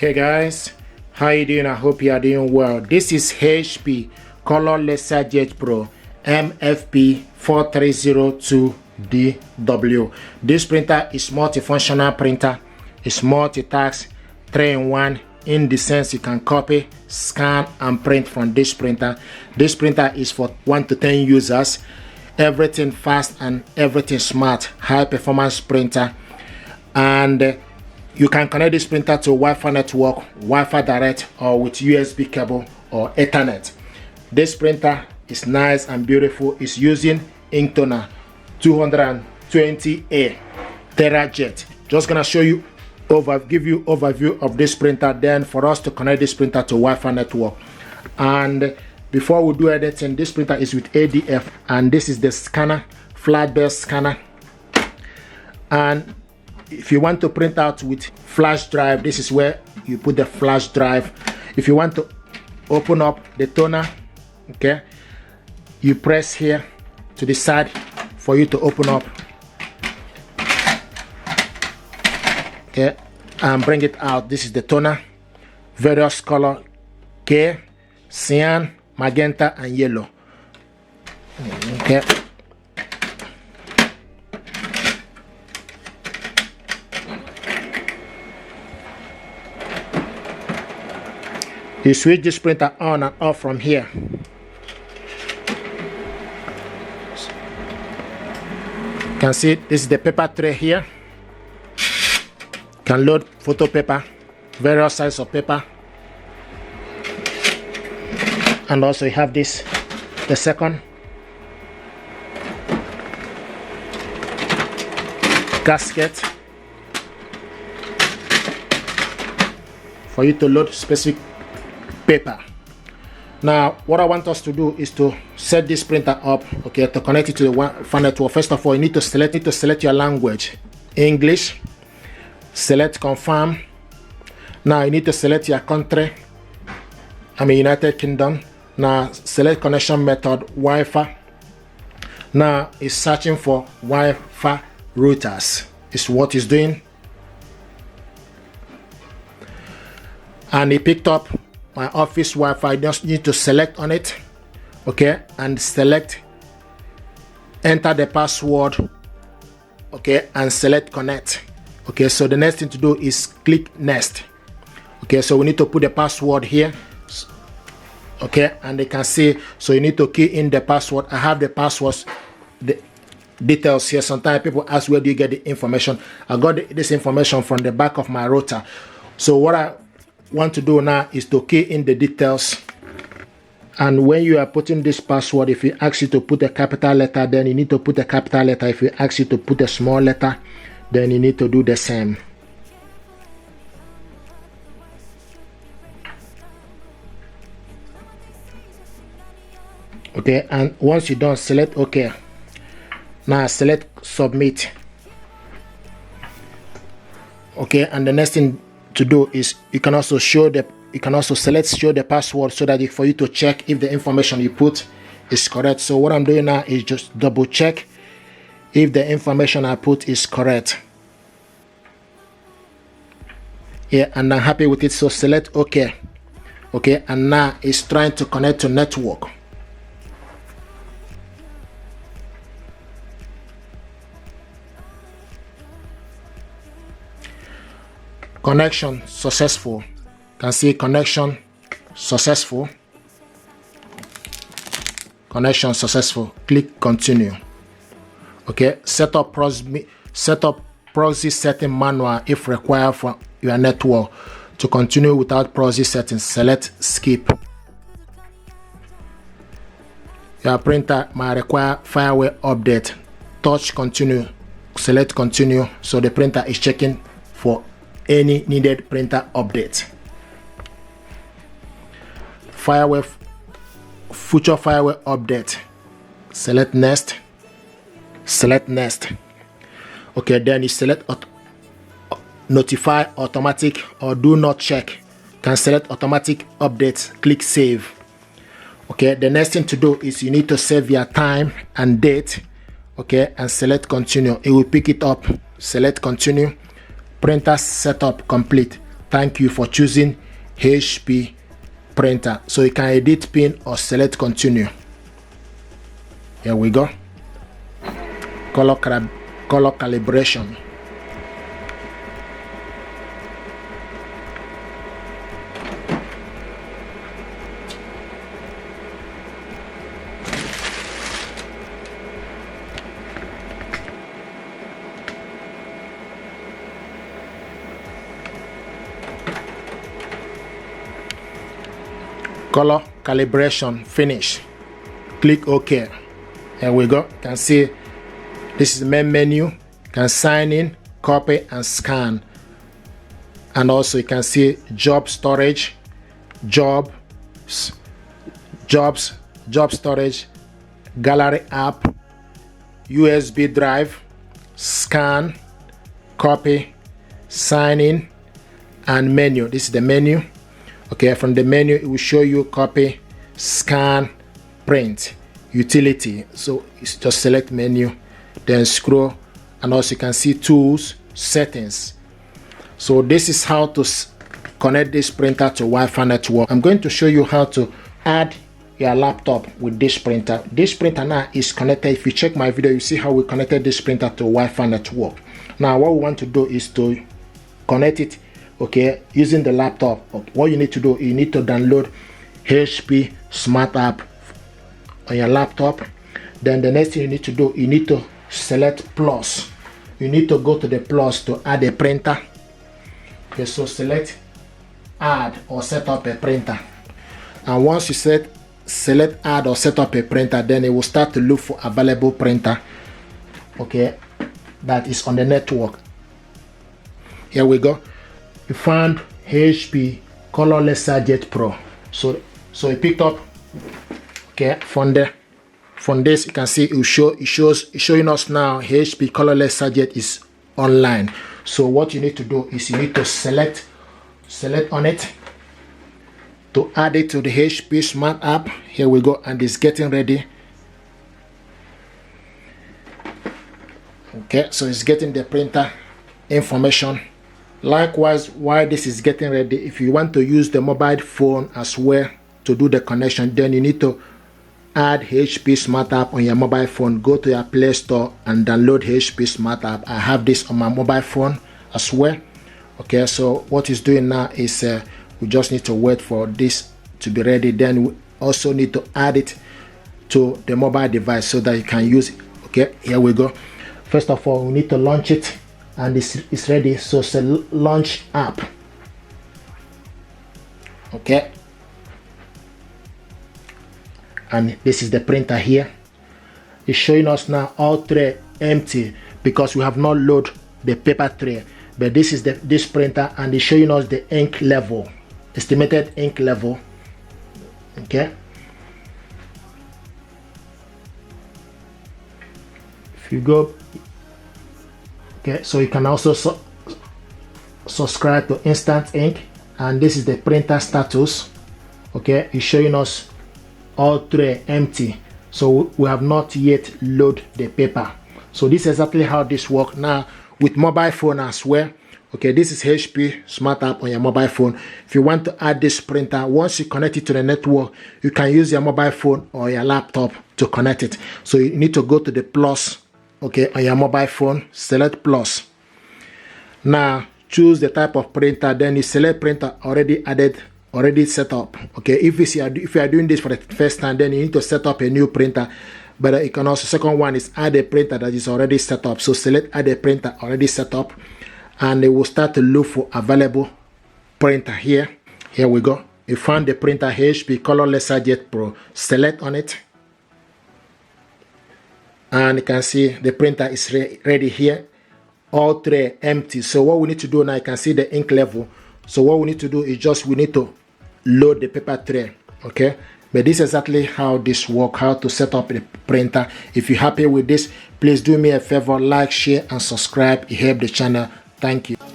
Hey guys, how you doing? I hope you are doing well. This is HP Color Deskjet Pro MFP 4302DW. This printer is multifunctional printer. It's multitask, 3-in-1, in the sense you can copy, scan and print from this printer. This printer is for 1 to 10 users. Everything fast and everything smart, high performance printer. And you can connect this printer to Wi-Fi network, Wi-Fi direct, or with USB cable or Ethernet. This printer is nice and beautiful. It's using ink toner 220A TeraJet. Just gonna show you give you overview of this printer, then for us to connect this printer to Wi-Fi network. And before we do anything, this printer is with ADF, and this is the scanner, flatbed scanner. And if you want to print out with flash drive, this is where you put the flash drive. If you want to open up the toner, okay, you press here to the side for you to open up, okay, and bring it out. This is the toner, various color, K, cyan, magenta and yellow, okay. You switch this printer on and off from here. You can see this is the paper tray here. You can load photo paper, various sizes of paper. And also you have this, the second gasket for you to load specific paper. Now what I want us to do is to set this printer up, okay, to connect it to the Wi-Fi network. First of all, you need to select your language, English. Select confirm. Now you need to select your country, United Kingdom. Now select connection method, Wi-Fi. Now it's searching for Wi-Fi routers. Is what it's doing, and it picked up my office Wi-Fi. Just need to select on it, okay, and select, enter the password, okay, and select connect. Okay, so the next thing to do is click next. Okay, so we need to put the password here, okay, and they can see, so you need to key in the password. I have the passwords, the details here. Sometimes people ask, where do you get the information? I got this information from the back of my router. So what I want to do now is to key in the details, and when you are putting this password, if it asks you to put a capital letter, then you need to put a capital letter. If it asks you to put a small letter, then you need to do the same. Okay, and once you're done, select OK. Now select submit. Okay, and the next thing to do is you can also select show the password, so that for you to check if the information you put is correct. So what I'm doing now is just double check if the information I put is correct. Yeah, and I'm happy with it, so select OK. Okay, and now it's trying to connect to network. Connection successful. You can see connection successful. Connection successful. Click continue. Okay, set up proxy setting manual if required for your network. To continue without proxy settings, select skip. Your printer might require firmware update. Touch continue. Select continue. So the printer is checking for any needed printer update. Future firmware update. Select next. Select next. Okay, then you select notify automatic or do not check. Can select automatic updates. Click save. Okay, the next thing to do is you need to save your time and date. Okay, and select continue. It will pick it up. Select continue. Printer setup complete. thank you for choosing HP printer. So you can edit pin or select continue. Here we go. Color calibration. Color calibration finish. Click OK. Here we go. You can see this is the main menu. You can sign in, copy, and scan. And also you can see job storage, jobs, job storage, gallery app, USB drive, scan, copy, sign in, and menu. This is the menu. Okay, from the menu it will show you copy, scan, print, utility. So it's just select menu, then scroll, and also you can see tools, settings. So this is how to connect this printer to Wi-Fi network. I'm going to show you how to add your laptop with this printer. This printer now is connected. If you check my video, you see how we connected this printer to Wi-Fi network. Now what we want to do is to connect it, okay, using the laptop. Okay, what you need to do, you need to download HP Smart App on your laptop. Then the next thing you need to do, you need to select plus. You need to go to the plus to add a printer. Okay, so select add or set up a printer. And once you select add or set up a printer, then it will start to look for available printer, okay, that is on the network. Here we go. You found HP Colorless Deskjet Pro. So you picked up, okay, from this you can see it's showing us now HP Colorless Deskjet is online. So what you need to do is you need to select on it to add it to the HP Smart App. Here we go, and it's getting ready. Okay, so it's getting the printer information. Likewise, while this is getting ready, if you want to use the mobile phone as well to do the connection, then you need to add HP Smart App on your mobile phone. Go to your Play Store and download HP Smart App. I have this on my mobile phone as well. Okay, so what it's doing now is we just need to wait for this to be ready. Then we also need to add it to the mobile device so that you can use it. Okay, here we go. First of all, we need to launch it, and it's ready. So say launch app. Okay, and this is the printer here. It's showing us now all tray empty because we have not loaded the paper tray. But this is this printer, and it's showing us the ink level, estimated ink level. Okay, if you go, okay, so you can also subscribe to Instant Ink, and this is the printer status. Okay, it's showing us all tray empty, so we have not yet loaded the paper. So this is exactly how this works now with mobile phone as well. Okay, this is HP Smart App on your mobile phone. If you want to add this printer, once you connect it to the network, you can use your mobile phone or your laptop to connect it. So you need to go to the plus, okay, on your mobile phone, select plus. Now choose the type of printer, then you select printer already added, already set up. Okay, if you are doing this for the first time, then you need to set up a new printer. But you can also, second one is add a printer that is already set up. So select add a printer already set up, and it will start to look for available printer here. Here we go. You found the printer HP Colorless Deskjet Pro. Select on it, and you can see the printer is ready here. All tray empty. So what we need to do now, you can see the ink level. So what we need to do is we need to load the paper tray. Okay, but this is exactly how this works, how to set up the printer. If you're happy with this, please do me a favor, like, share, and subscribe. It helps the channel. Thank you.